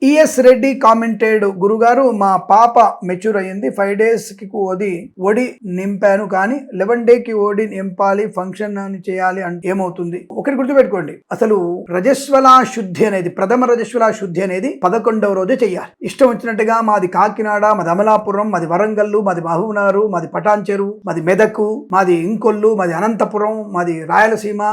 ES Reddy commented, గురుగారు మా పాప మెచ్యూర్ అయ్యింది, 5 డేస్కి ఒడి నింపాను, కానీ 11 డేకి ఒడి నింపాలి, ఫంక్షన్ అని చేయాలి అంటే ఏమవుతుంది? ఒకటి గుర్తుపెట్టుకోండి, అసలు రజస్వలా శుద్ధి అనేది, ప్రథమ రజస్వలా శుద్ధి అనేది 11వ రోజే చెయ్యాలి. ఇష్టం వచ్చినట్టుగా మాది కాకినాడ, మాది అమలాపురం, మాది వరంగల్లు, మాది మహబూబ్నగర్, మాది పటాన్చెరు, మాది మెదకు, మాది ఇంకొల్లు, మాది అనంతపురం, మాది రాయలసీమ,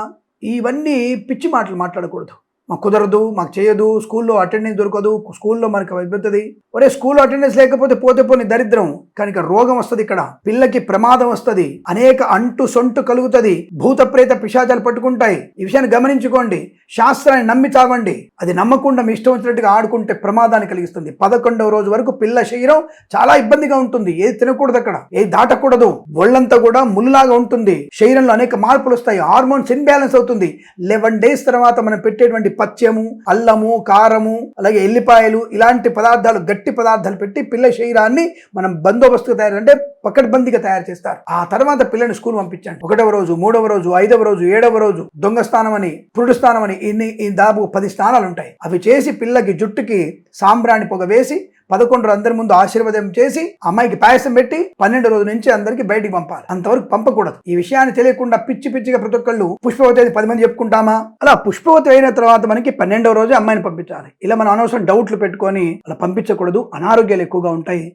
ఇవన్నీ పిచ్చి మాటలు మాట్లాడకూడదు. మాకు కుదరదు, మాకు చేయదు, స్కూల్లో అటెండెన్స్ దొరకదు, స్కూల్లో మనకు ఇబ్బంది. ఒరే, స్కూల్లో అటెండెన్స్ లేకపోతే పోని దరిద్రం, కానీ ఇక్కడ రోగం వస్తుంది, ఇక్కడ పిల్లకి ప్రమాదం వస్తుంది, అనేక అంటు సొంటు కలుగుతుంది, భూత ప్రేత పిశాచాలు పట్టుకుంటాయి. ఈ విషయాన్ని గమనించుకోండి. శాస్త్రాన్ని నమ్మి తావండి. అది నమ్మకుండా మీ ఇష్టం వచ్చినట్టుగా ఆడుకుంటే ప్రమాదాన్ని కలిగిస్తుంది. 11వ రోజు వరకు పిల్ల శరీరం చాలా ఇబ్బందిగా ఉంటుంది. ఏది తినకూడదు, అక్కడ ఏది దాటకూడదు, ఒళ్ళంతా కూడా ముళ్ళలాగా ఉంటుంది, శరీరంలో అనేక మార్పులు వస్తాయి, హార్మోన్స్ ఇన్బ్యాలెన్స్ అవుతుంది. 11 డేస్ తర్వాత మనం పెట్టేటువంటి పచ్చము, అల్లము, కారము, అలాగే ఎల్లిపాయలు, ఇలాంటి పదార్థాలు, గట్టి పదార్థాలు పెట్టి పిల్ల శరీరాన్ని మనం బందోబస్తుగా తయారు, అంటే పకడ్బందీగా తయారు చేస్తారు. ఆ తర్వాత పిల్లని స్కూల్ పంపించండి. 1వ రోజు, 3వ రోజు, 5వ రోజు, 7వ రోజు దొంగ స్నానం అని, పురుడు స్నానం అని, దాదాపు 10 స్నానాలు ఉంటాయి. అవి చేసి పిల్లకి జుట్టుకి సాంబ్రాణి పొగ వేసి 11 అందరి ముందు ఆశీర్వాదం చేసి అమ్మాయికి పాయసం పెట్టి 12వ రోజు నుంచి అందరికి బయటికి పంపాలి. అంతవరకు పంపకూడదు. ఈ విషయాన్ని తెలియకుండా పిచ్చిగా ప్రతి ఒక్కళ్ళు పుష్పవతి అని 10 మంది చెప్పుకుంటామా? అలా పుష్పవతి అయిన తర్వాత మనకి 12వ రోజు అమ్మాయిని పంపించాలి. ఇలా మనం అనవసరం డౌట్లు పెట్టుకొని అలా పంపించకూడదు. అనారోగ్యాలు ఎక్కువగా ఉంటాయి.